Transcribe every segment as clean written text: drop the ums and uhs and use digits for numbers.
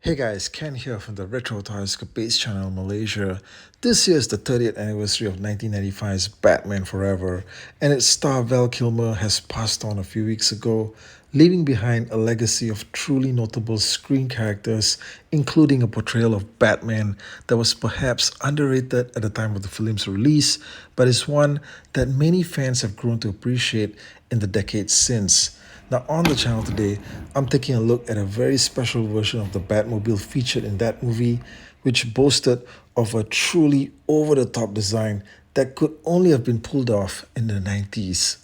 Hey guys, Ken here from the Retro Toys Capades channel Malaysia. This year is the 30th anniversary of 1995's Batman Forever, and its star Val Kilmer has passed on a few weeks ago, leaving behind a legacy of truly notable screen characters, including a portrayal of Batman that was perhaps underrated at the time of the film's release, but is one that many fans have grown to appreciate in the decades since. Now, on the channel today, I'm taking a look at a very special version of the Batmobile featured in that movie, which boasted of a truly over-the-top design that could only have been pulled off in the 90s.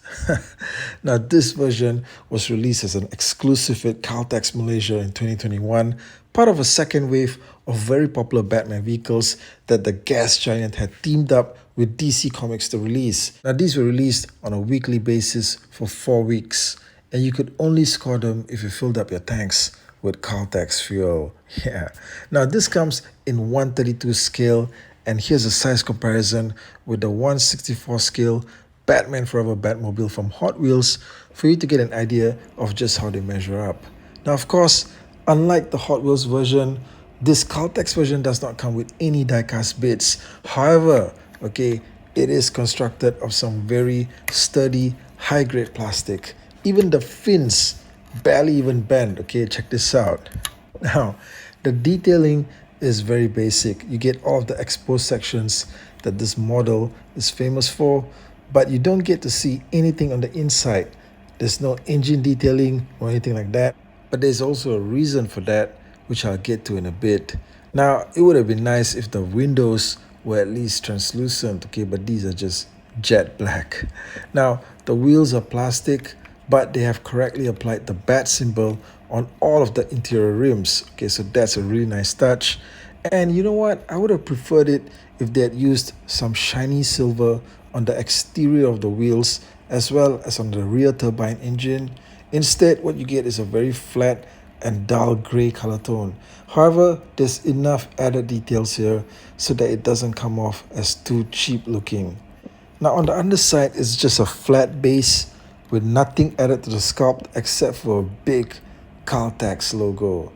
Now, this version was released as an exclusive at Caltex Malaysia in 2021, part of a second wave of very popular Batman vehicles that the gas giant had teamed up with DC Comics to release. Now, these were released on a weekly basis for 4 weeks, and you could only score them if you filled up your tanks with Caltex fuel. Yeah. Now this comes in 132 scale, and here's a size comparison with the 164 scale Batman Forever Batmobile from Hot Wheels for you to get an idea of just how they measure up. Now, of course, unlike the Hot Wheels version, this Caltex version does not come with any die-cast bits. However, it is constructed of some very sturdy, high-grade plastic. Even the fins barely even bend. Check this out. Now, the detailing is very basic. You get all of the exposed sections that this model is famous for, but you don't get to see anything on the inside. There's no engine detailing or anything like that, but there's also a reason for that, which I'll get to in a bit. Now, it would have been nice if the windows were at least translucent, but these are just jet black. Now, the wheels are plastic, but they have correctly applied the bat symbol on all of the interior rims. So that's a really nice touch. And you know what? I would have preferred it if they had used some shiny silver on the exterior of the wheels as well as on the rear turbine engine. Instead, what you get is a very flat and dull grey color tone. However, there's enough added details here so that it doesn't come off as too cheap looking. Now on the underside, it's just a flat base with nothing added to the sculpt except for a big Caltex logo.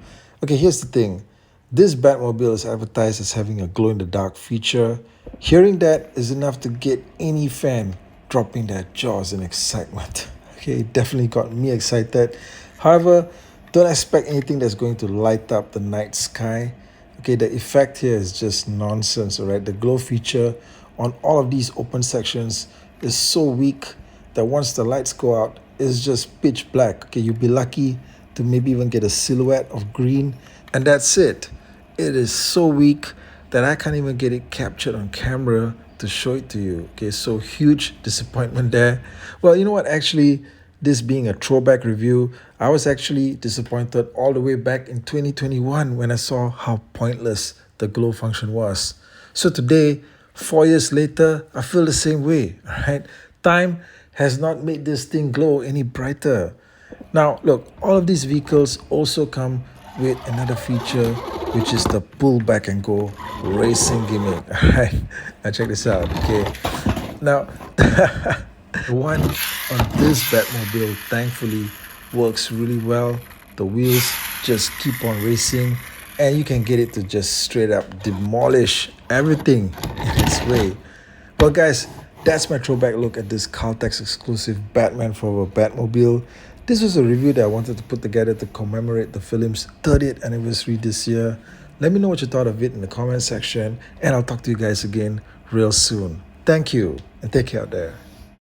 Here's the thing. This Batmobile is advertised as having a glow-in-the-dark feature. Hearing that is enough to get any fan dropping their jaws in excitement. It definitely got me excited. However, don't expect anything that's going to light up the night sky. The effect here is just nonsense, alright? The glow feature on all of these open sections is so weak that once the lights go out, it's just pitch black. You'll be lucky to maybe even get a silhouette of green, and that's it. It is so weak that I can't even get it captured on camera to show it to you. So huge disappointment there. Well, you know what? Actually, this being a throwback review, I was actually disappointed all the way back in 2021 when I saw how pointless the glow function was. So today, 4 years later, I feel the same way, right? Time has not made this thing glow any brighter. Now, look, all of these vehicles also come with another feature, which is the pull back and go racing gimmick. All right, now check this out. Now, the one on this Batmobile thankfully works really well. The wheels just keep on racing, and you can get it to just straight up demolish everything in its way. Well, guys, that's my throwback look at this Caltex exclusive Batman Forever Batmobile. This was a review that I wanted to put together to commemorate the film's 30th anniversary this year. Let me know what you thought of it in the comment section, and I'll talk to you guys again real soon. Thank you, and take care out there.